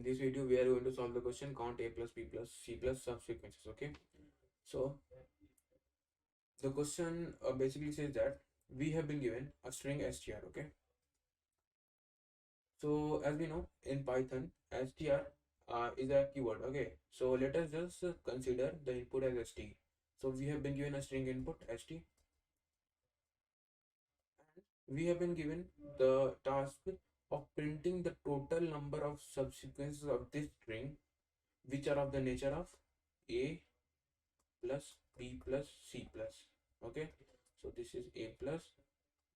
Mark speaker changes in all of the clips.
Speaker 1: this video we are going to solve the question count a plus b plus c plus subsequences. Okay, so the question basically says that we have been given a string str. Okay, so as we know in Python, str is a keyword. Okay, so let us just consider the input as st. So we have been given a string input st, and we have been given the task of printing the total number of subsequences of this string which are of the nature of a plus b plus c plus. Okay, so this is a plus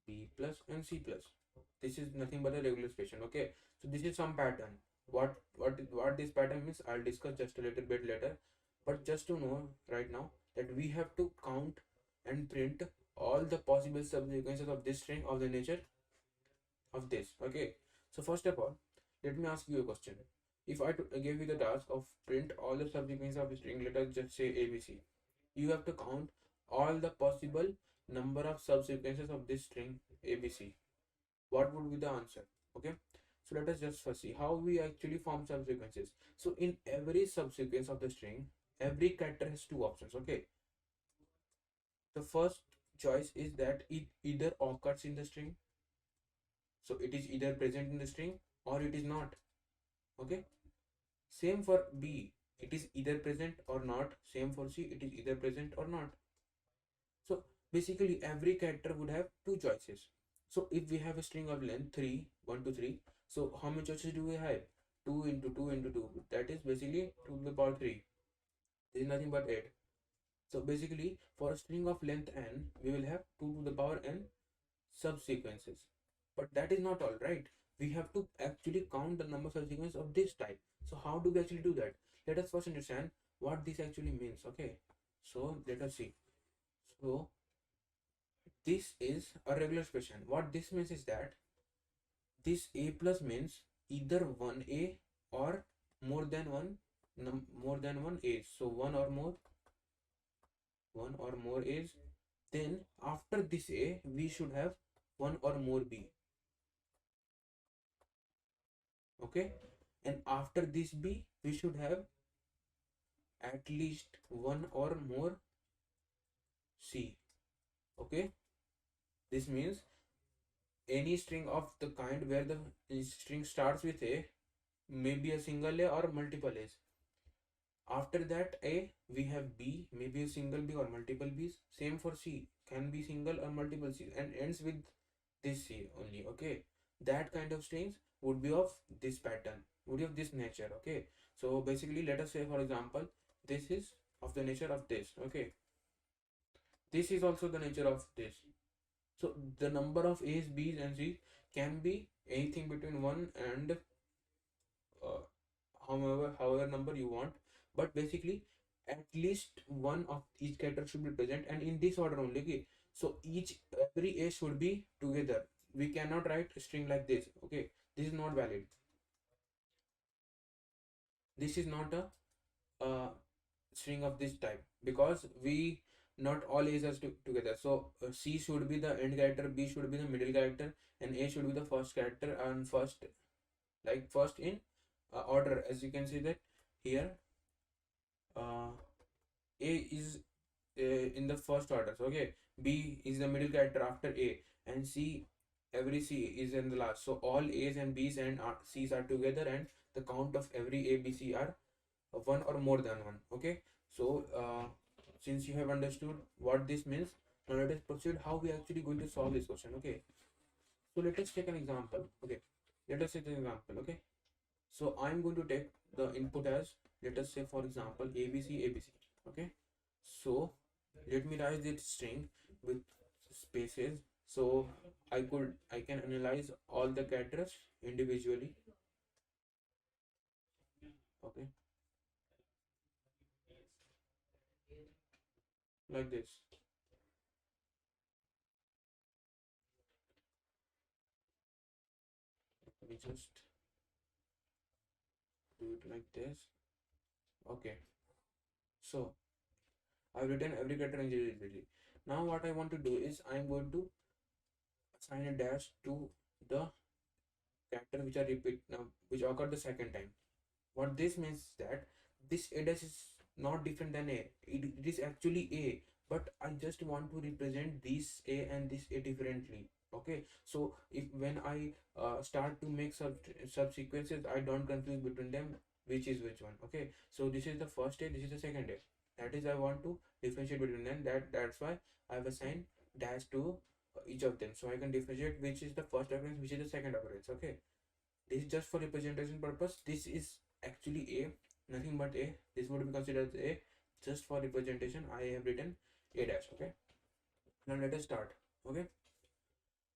Speaker 1: b plus and c plus. This is nothing but a regular expression. Okay, so this is some pattern. What this pattern means I'll discuss just a little bit later, but just to know right now that we have to count and print all the possible subsequences of this string of the nature of this. Okay, so first of all, let me ask you a question. If I gave you the task of print all the subsequences of a string, let us just say abc, you have to count all the possible number of subsequences of this string abc. What would be the answer? Okay, so let us just first see how we actually form subsequences. So in every subsequence of the string, every character has two options. Okay, the first choice is that it either occurs in the string, so it is either present in the string or it is not. Okay, same for b, it is either present or not. Same for c, it is either present or not. So basically every character would have two choices. So if we have a string of length 3, 1 to 3, so how many choices do we have? 2 into 2 into 2, that is basically 2 to the power 3. This is nothing but 8. So basically for a string of length n, we will have 2 to the power n subsequences. But that is not all, right? We have to actually count the number of subsequences of this type. So how do we actually do that? Let us first understand what this actually means. Okay, so let us see. So this is a regular expression. What this means is that this a plus means either one a or more than one a's. So one or more a's. Then after this a, we should have one or more b. Okay, and after this b, we should have at least one or more c. Okay, this means any string of the kind where the string starts with a, maybe a single a or multiple a's. After that a, we have b, maybe a single b or multiple b's. Same for c, can be single or multiple c, and ends with this c only. Okay, that kind of strings would be of this pattern, would be of this nature. Okay, so basically let us say for example this is of the nature of this. Okay, this is also the nature of this. So the number of a's, b's and c's can be anything between 1 and however number you want, but basically at least one of each character should be present, and in this order only. Okay, so every a should be together. We cannot write a string like this. Okay, this is not valid. This is not a string of this type, because we not all a's are together. So c should be the end character, b should be the middle character, and a should be the first character, and first in order. As you can see that here uh, a is in the first orders. Okay, b is the middle character after a, and c, every c is in the last. So all a's and b's and c's are together, and the count of every a, b, c are one or more than one. Okay, so since you have understood what this means, now let us proceed how we actually going to solve this question. Okay, so let us take an example. Okay, let us take an example. Okay, so I'm going to take the input as, let us say for example abc abc. Okay, so let me write this string with spaces, so I can analyze all the characters individually. Okay, like this. Let me just do it like this. Okay, so I've written every character individually. Now what I want to do is I'm going to assign a dash to the character which are repeat now, which occurred the second time. What this means is that this a dash is not different than a. It is actually a, but I just want to represent this a and this a differently. Okay, so if when I start to make subsequences, I don't confuse between them which is which one. Okay, so this is the first a, this is the second a. That is I want to differentiate between them. That's why I have assigned dash to each of them, so I can differentiate which is the first occurrence, which is the second occurrence. Okay, this is just for representation purpose. This is actually a, nothing but a. This would be considered a. Just for representation I have written a dash. Okay, now let us start. Okay,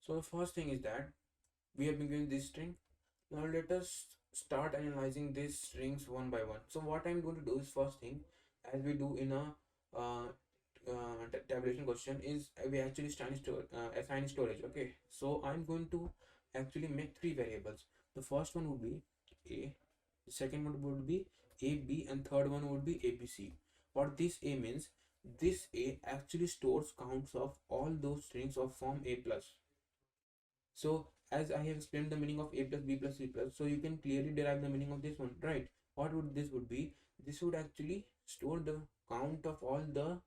Speaker 1: so the first thing is that we have been given this string. Now let us start analyzing these strings one by one. So what I'm going to do is, first thing, as we do in a tabulation question, is we actually assign storage. Okay, so I'm going to actually make three variables. The first one would be a, the second one would be a b, and third one would be abc. What this a means, this a actually stores counts of all those strings of form a plus. So as I have explained the meaning of a plus b plus c plus, so you can clearly derive the meaning of this one, right? What would this would be? This would actually store the count of all the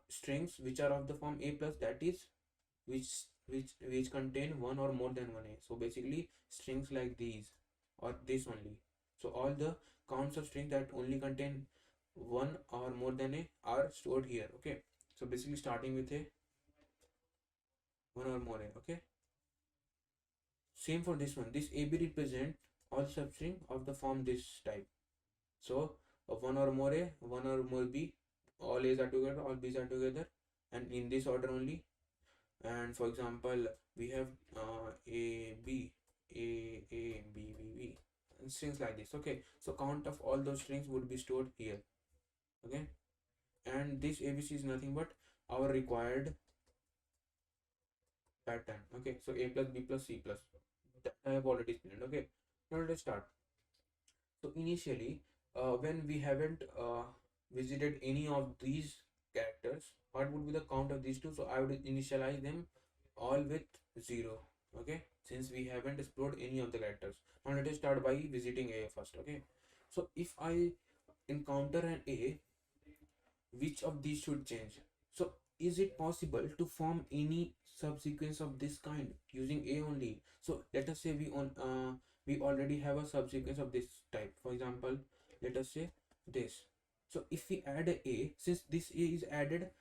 Speaker 1: strings which are of the form a plus, that is which contain one or more than one a. So basically strings like these or this only. So all the counts of strings that only contain one or more than a are stored here. Okay, so basically starting with a one or more a. Okay, same for this one. This AB represent all substring of the form this type. So one or more A, one or more B, all A's are together, all B's are together, and in this order only. And for example, we have A, B, A, A, B, B, B, and strings like this. Okay, so count of all those strings would be stored here. Okay, and this ABC is nothing but our required pattern. Okay, so A plus B plus C plus, that I have already explained. Okay, now let's start. So initially, when we haven't visited any of these characters, what would be the count of these two? So I would initialize them all with 0. Okay, since we haven't explored any of the characters. Now let us start by visiting A first. Okay, so if I encounter an A, which of these should change? So is it possible to form any subsequence of this kind using A only? So let us say we already have a subsequence of this type. For example, let us say this. So if we add a, since this a is added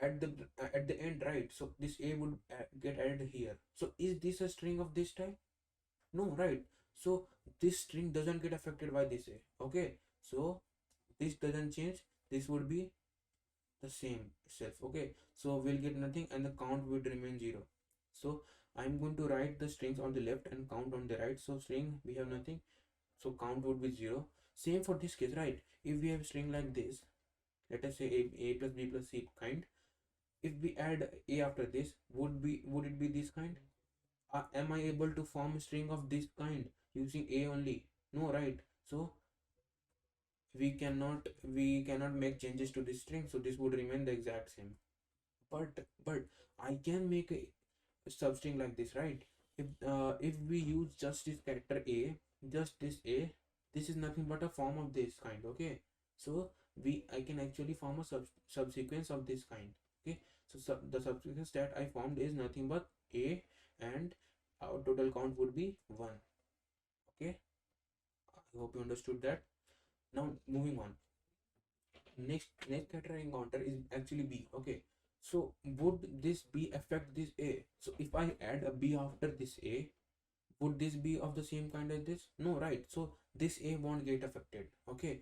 Speaker 1: at the end, right? So this a would get added here. So is this a string of this type? No, right? So this string doesn't get affected by this a. Okay, so this doesn't change. This would be the same itself. Okay, so we'll get nothing and the count would remain 0. So I'm going to write the strings on the left and count on the right. So string, we have nothing, so count would be 0. Same for this case, right? If we have a string like this, let us say a plus b plus c kind, if we add a after this, would it be this kind? Am I able to form a string of this kind using a only? No, right? So we cannot make changes to this string, so this would remain the exact same. But I can make a substring like this, right? If we use just this character a, just this a, this is nothing but a form of this kind. Okay, so I can actually form a subsequence of this kind. Okay, so the subsequence that I formed is nothing but a, and our total count would be 1. Okay, I hope you understood that. Now moving on, next character I encounter is actually b. Okay, so would this b affect this a? So if I add a b after this a, would this be of the same kind as this? No, right? So this a won't get affected. Okay,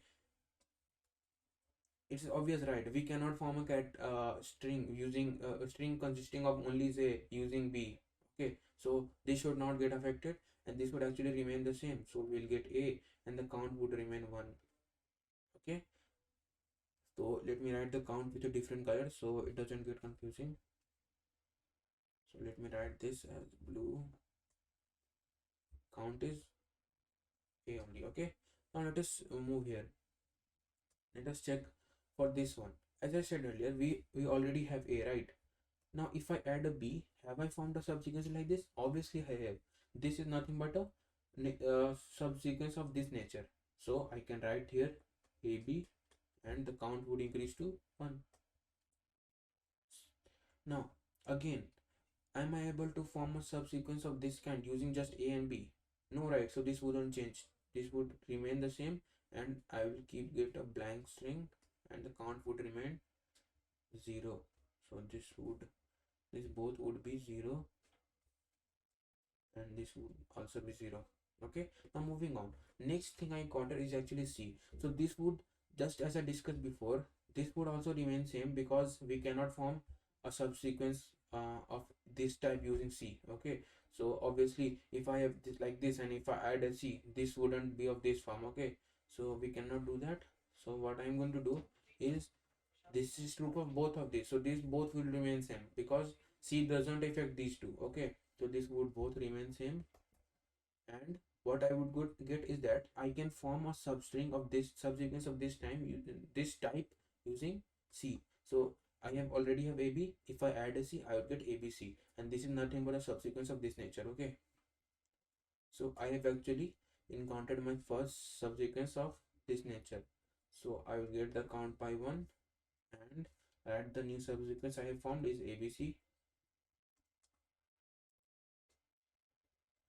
Speaker 1: it's obvious, right? We cannot form a string using a string consisting of only say using b. Okay, so this should not get affected, and this would actually remain the same. So we'll get a, and the count would remain 1. Okay, so let me write the count with a different color so it doesn't get confusing. So let me write this as blue. Count is a only. Okay, now let us move here. Let us check for this one. As I said earlier, we already have a, right? Now if I add a b, have I formed a subsequence like this? Obviously I have. This is nothing but a subsequence of this nature. So I can write here AB and the count would increase to 1. Now again, am I able to form a subsequence of this kind using just A and B? No, right? So this wouldn't change. This would remain the same, and I will keep get a blank string, and the count would remain 0. So this both would be 0, and this would also be 0. Okay, now moving on. Next thing I encounter is actually C. So this would, just as I discussed before, this would also remain same because we cannot form a subsequence of this type using C. Okay, so obviously if I have this like this and if I add a C, this wouldn't be of this form. Okay, so we cannot do that. So what I'm going to do is, this is true for both of these, so these both will remain same because C doesn't affect these two. Okay, so this would both remain same, and what I would get is that I can form a substring of this subsequence of this time using this type using C. So I have already have AB. If I add a C, I would get ABC, and this is nothing but a subsequence of this nature. Okay, so I have actually encountered my first subsequence of this nature. So I will get the count by 1, and add the new subsequence I have formed is ABC.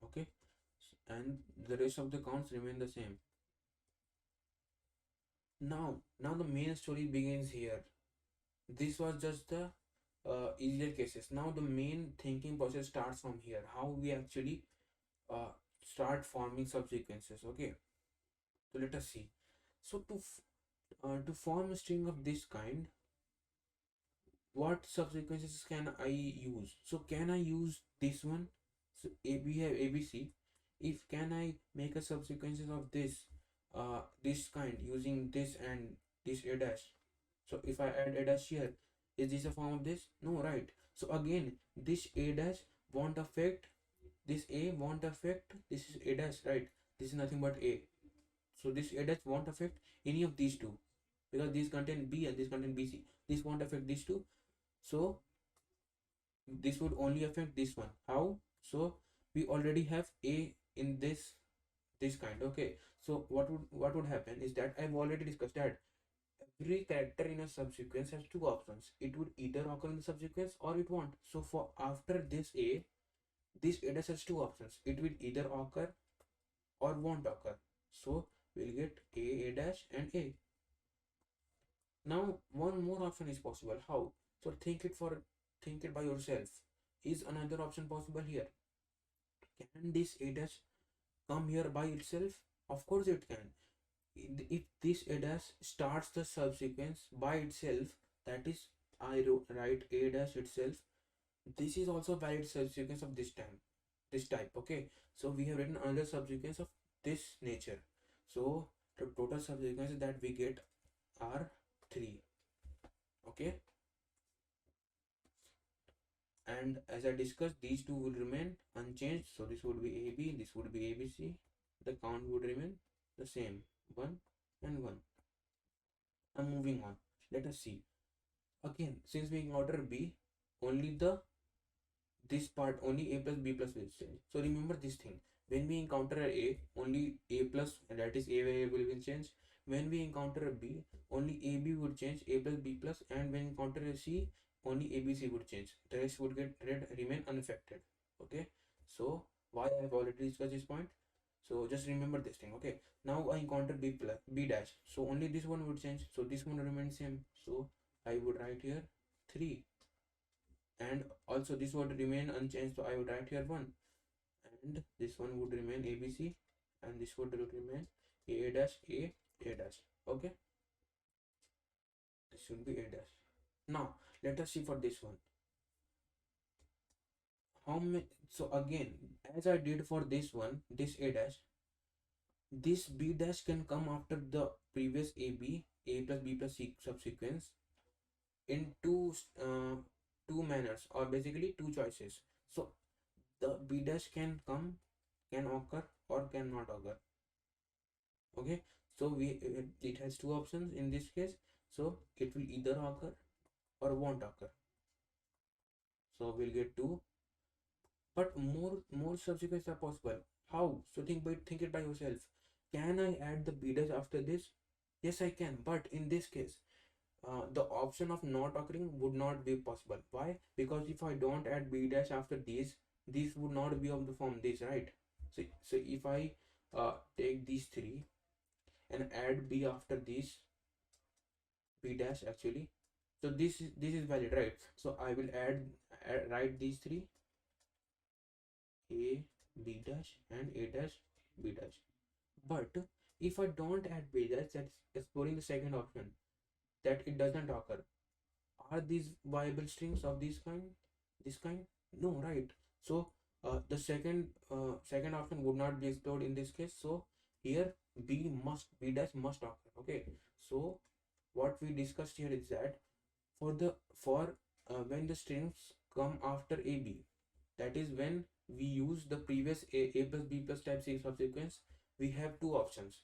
Speaker 1: Okay, and the rest of the counts remain the same. Now the main story begins here. This was just the easier cases. Now the main thinking process starts from here, how we actually uh, start forming subsequences. Okay, so let us see. So to form a string of this kind, what subsequences can I use? So can I use this one? So we have ABC. If can I make a subsequences of this kind using this and this a dash? So if I add a dash here, is this a form of this? No, right? So again, this a dash won't affect this, a won't affect this is a dash, right? This is nothing but a. So this a dash won't affect any of these two because these contain B and this contain BC. This won't affect these two. So this would only affect this one. How? So we already have a in this kind. Okay, so what would happen is that I've already discussed that every character in a subsequence has two options. It would either occur in the subsequence or it won't. So for after this a dash has two options. It will either occur or won't occur. So we'll get a dash and a. Now one more option is possible. How? So think it by yourself. Is another option possible here? Can this a dash come here by itself? Of course it can. If this a dash starts the subsequence by itself, that is write a dash itself, this is also valid subsequence of this type. Okay, so we have written another subsequence of this nature. So the total subsequences that we get are 3. Okay, and as I discussed, these two will remain unchanged. So this would be AB, this would be ABC. The count would remain the same, 1 and 1. I'm moving on. Let us see. Again, since we encounter B, only this part only A plus B plus will change. So remember this thing. When we encounter A, only A plus, and that is A variable will change. When we encounter a B, only AB would change, A plus B plus, and when encounter a C, only ABC would change. The rest would remain unaffected. Okay. So why I have already discussed this point. So just remember this thing. Okay. Now I encounter B plus B dash. So only this one would change. So this one remains same. So I would write here 3, and also this would remain unchanged, so I would write here 1, and this one would remain ABC, and this would remain a dash a dash. Okay, this should be a dash. Now let us see for this one how many. So again, as I did for this one, this a dash, this B dash can come after the previous AB, A plus B plus C subsequence in two manners, or basically two choices. So the B dash can occur or cannot occur. Okay, so it has two options in this case. So it will either occur or won't occur. So we'll get two, but more subsequences are possible. How? So think it by yourself. Can I add the b dash after this? Yes, I can. But in this case, the option of not occurring would not be possible. Why? Because if I don't add b dash after these would not be of the form this, right? So if I take these three and add b after these, b dash actually, so this is valid, right? So I will write these three, a b dash and a dash b dash. But if I don't add b dash, that's exploring the second option, that it doesn't occur. Are these viable strings of this kind? No, right? So the second option would not be explored in this case. So here b dash must occur. Okay, so what we discussed here is that for when the strings come after ab, that is when we use the previous a plus b plus type C subsequence, we have two options.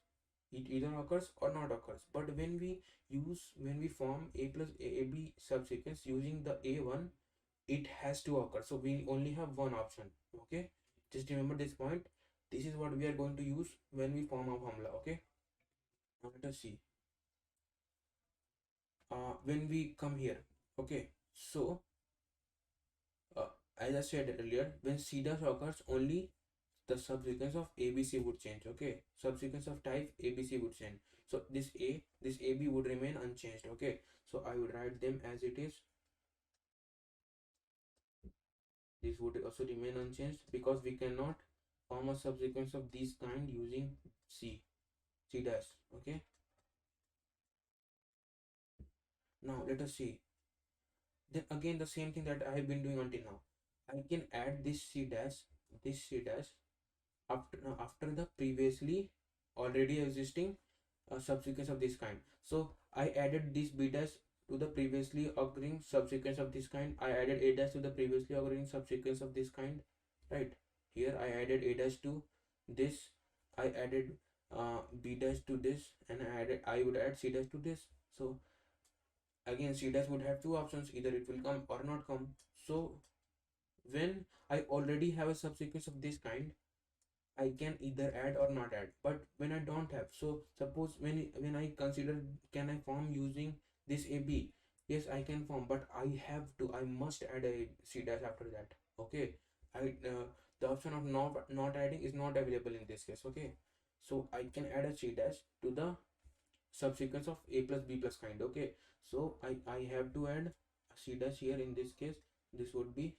Speaker 1: It either occurs or not occurs. But when we form a plus ab subsequence using the a1, it has to occur. So we only have one option. Okay, just remember this point. This is what we are going to use when we form our formula. Okay, now let us see. When we come here, okay, so as I said earlier, when C dash occurs, only the subsequence of ABC would change. Okay, subsequence of type ABC would change. So this AB would remain unchanged. Okay, so I would write them as it is. This would also remain unchanged because we cannot form a subsequence of this kind using C dash. Okay, now let us see. Then again the same thing that I have been doing until now. I can add this C dash after the previously already existing subsequence of this kind. So I added this b dash to the previously occurring subsequence of this kind. I added a dash to the previously occurring subsequence of this kind, right? Here I added a dash to this. I added b dash to this, and I would add c dash to this. So again c dash would have two options, either it will come or not come. So when I already have a subsequence of this kind, I can either add or not add. But when I don't have, so suppose when I consider, can I form using this AB? Yes, I can form, but I must add a C dash after that. Okay, the option of not adding is not available in this case. Okay, so I can add a C dash to the subsequence of A plus B plus kind. Okay, so I have to add a C dash here. In this case, this would be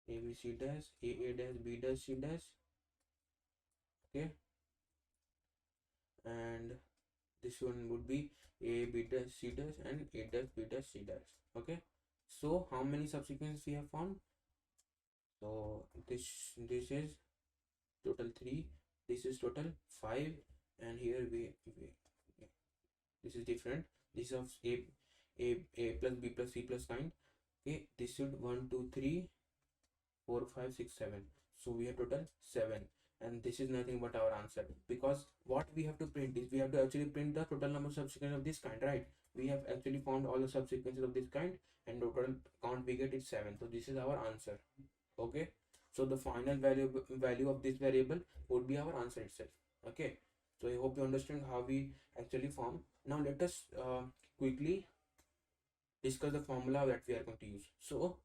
Speaker 1: A B C dash, A dash, B dash, C dash. Okay, and this one would be a b dash c dash and a dash b dash c dash. Okay, so how many subsequences we have found? So this is total 3, this is total 5, and here we this is different. This is of a plus b plus c plus kind. Okay, this should 1 2 3 4 5 6 7. So we have total 7, and this is nothing but our answer, because what we have to print is we have to actually print the total number of subsequences of this kind, right? We have actually found all the subsequences of this kind, and total count we get is 7. So this is our answer. Okay, so the final value of this variable would be our answer itself. Okay, so I hope you understand how we actually form. Now let us quickly discuss the formula that we are going to use. So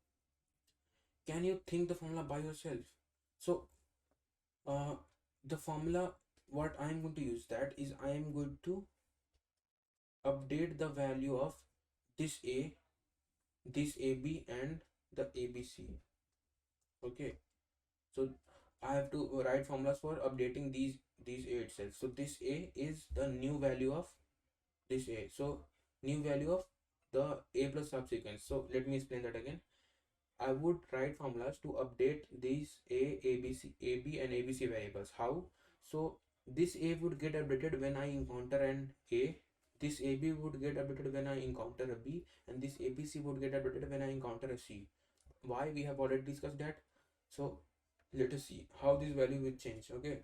Speaker 1: can you think the formula by yourself? So uh, the formula what I am going to use, that is I am going to update the value of this a, this ab, and the abc. Okay, so I have to write formulas for updating these a itself. So this a is the new value of this a, so new value of the a plus subsequence. So let me explain that again. I would write formulas to update these a, abc, ab and abc variables. How? So this a would get updated when I encounter an a, this ab would get updated when I encounter a b, and this abc would get updated when I encounter a c. Why? We have already discussed that. So let us see how this value will change. Okay,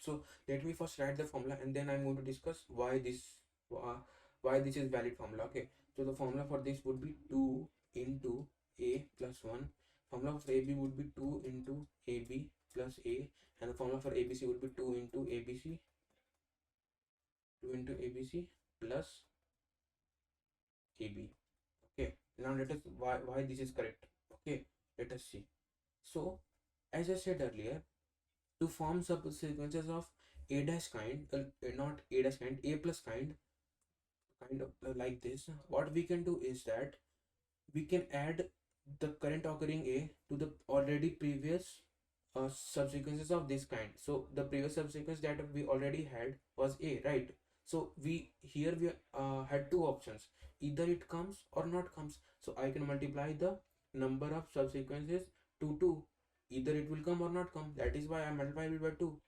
Speaker 1: so let me first write the formula, and then I'm going to discuss why this is valid formula. Okay, so the formula for this would be 2 into a plus 1 formula for AB would be 2 into AB plus A, and the formula for ABC would be 2 into ABC, 2 into ABC plus AB. Okay, now let us why this is correct. Okay, let us see. So as I said earlier, to form subsequences of A dash kind, not A dash kind, A plus kind of like this, what we can do is that we can add the current occurring A to the already previous subsequences of this kind. So the previous subsequence that we already had was A, right? So we had two options, either it comes or not comes. So I can multiply the number of subsequences to 2, either it will come or not come. That is why I multiplied it by 2.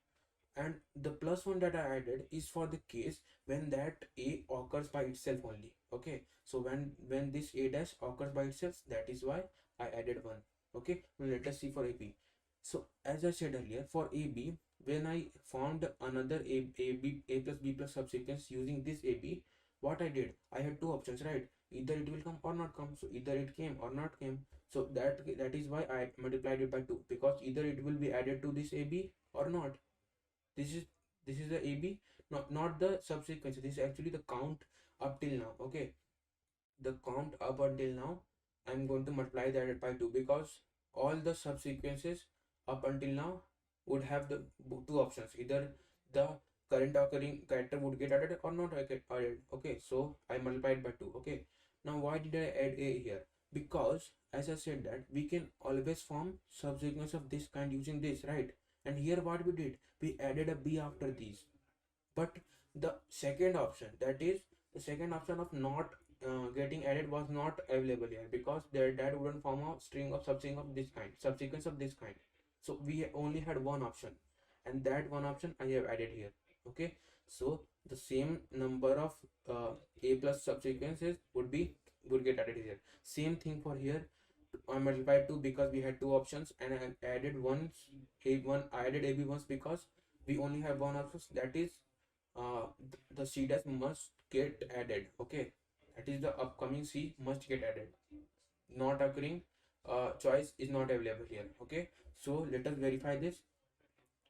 Speaker 1: And the plus one that I added is for the case when that A occurs by itself only. Okay, so when this A dash occurs by itself, that is why I added 1. Okay, now let us see for AB. So as I said earlier, for AB, when I found another A plus B plus subsequence using this AB, what I did, I had two options, right? Either it will come or not come. So either it came or not came. So that is why I multiplied it by 2, because either it will be added to this AB or not. This is the AB, not the subsequence. This is actually the count up till now. Okay, the count up until now, I'm going to multiply that by 2, because all the subsequences up until now would have the two options, either the current occurring character would get added or not get added. Okay, so I multiplied by 2. Okay, now why did I add A here? Because as I said that we can always form subsequence of this kind using this, right? And here what we did, we added a B after these. But the second option, that is the second option of not getting added, was not available here, because that wouldn't form a string of subsequence of this kind. So we only had one option, and that one option I have added here. Okay, so the same number of A plus subsequences would get added here. Same thing for here. I multiplied 2 because we had two options, and I added I added AB once because we only have one option, that is the C dash must get added. Okay, that is the upcoming C must get added. Not occurring choice is not available here. Okay, so let us verify this.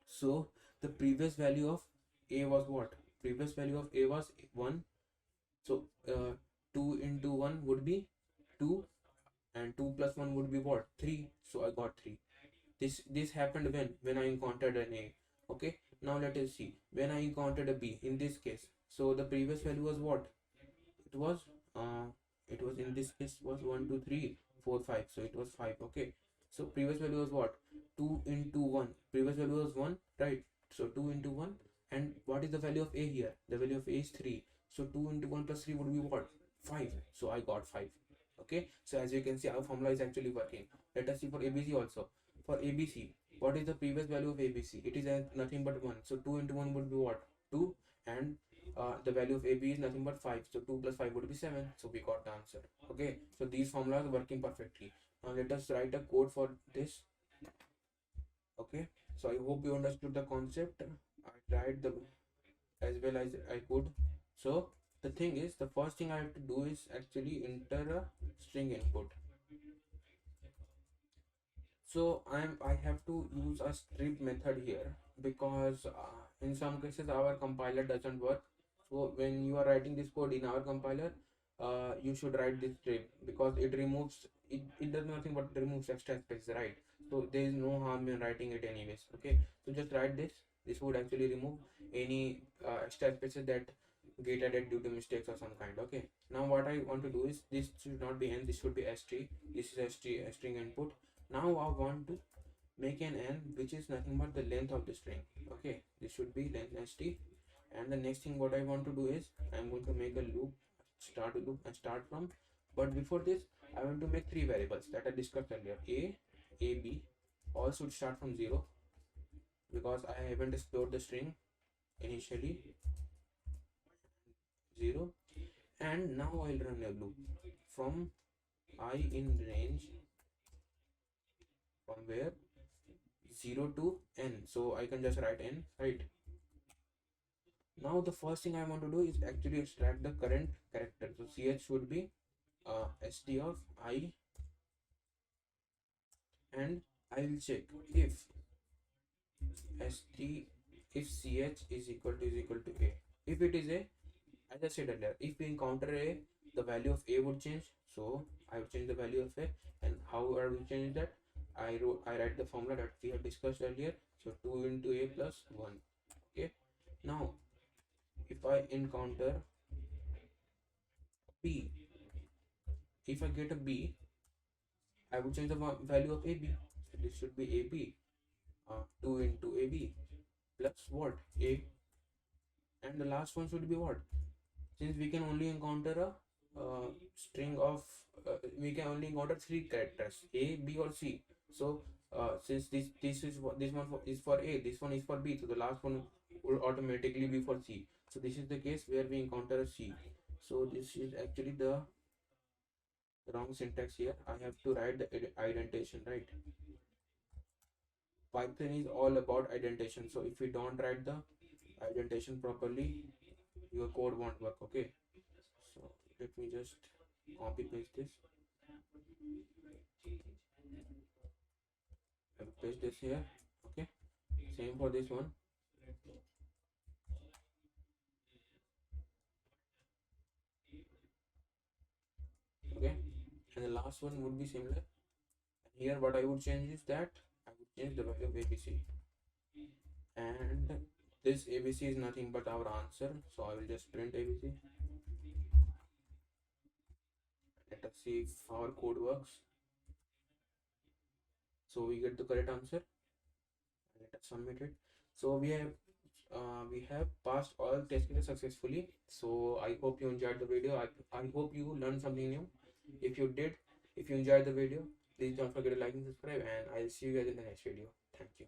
Speaker 1: So the previous value of A was what? Previous value of A was 1. So 2 into 1 would be 2, and 2 plus 1 would be what? 3. So I got 3. This happened when I encountered an A. Okay, now let us see when I encountered a B in this case. So the previous value was what? It was uh it was in this case was 1 2 3 4 5. So it was 5. Okay, so previous value was what? 2 into 1. Previous value was 1, right? So 2 into 1. And what is the value of A here? The value of A is 3. So 2 into 1 plus 3 would be what? 5. So I got 5. Okay, so as you can see, our formula is actually working. Let us see for ABC also. For ABC, what is the previous value of ABC? It is nothing but 1. So 2 into 1 would be what? 2. And the value of AB is nothing but 5. So 2 plus 5 would be 7. So we got the answer. Okay, so these formulas are working perfectly. Now let us write a code for this. Okay, so I hope you understood the concept. I tried the as well as I could. So the thing is, the first thing I have to do is actually enter a string input. So I have to use a strip method here, because in some cases our compiler doesn't work. So when you are writing this code in our compiler, you should write this strip, because it does nothing but removes extra space, right? So there is no harm in writing it anyways. Okay, so just write this would actually remove any extra spaces that get added due to mistakes or some kind. Okay, now what I want to do is, this should not be n, this should be st. This is st, a string input. Now I want to make an n which is nothing but the length of the string. Okay, this should be length st. And the next thing what I want to do is, I'm going to make a loop, start a loop and start from. But before this, I want to make three variables that I discussed earlier. A, B, all should start from 0, because I haven't explored the string initially. 0. And now I'll run a loop from I in range, from where 0 to n. So I can just write n, right? Now the first thing I want to do is actually extract the current character. So ch should be st of I and I will check if st if ch is equal to a. If it is a, as I said earlier, if we encounter a, the value of a would change, so I would change the value of a. And how I will change that? I write the formula that we have discussed earlier. So 2 into a plus 1. Okay, now if I encounter b, if I get a b, I would change the value of ab. So this should be ab, 2 into ab plus what? A. And the last one should be what? Since we can only encounter a string of we can only encounter three characters, a, b or c. So since this is what this one is for a, this one is for b, so the last one will automatically be for c. So this is the case where we encounter a c. So this is actually the wrong syntax here. I have to write the indentation, right? Python is all about indentation. So if you don't write the indentation properly, your code won't work. Okay, so let me just copy paste this. I will paste this here. Okay, same for this one. Okay, and the last one would be similar. Here what I would change is that I would change the value of abc, and this abc is nothing but our answer, so I will just print abc. Let us see if our code works. So we get the correct answer. Let us submit it. So we have passed all test cases successfully. So I hope you enjoyed the video. I hope you learned something new. If you did, if you enjoyed the video, please don't forget to like and subscribe, and I'll see you guys in the next video. Thank you.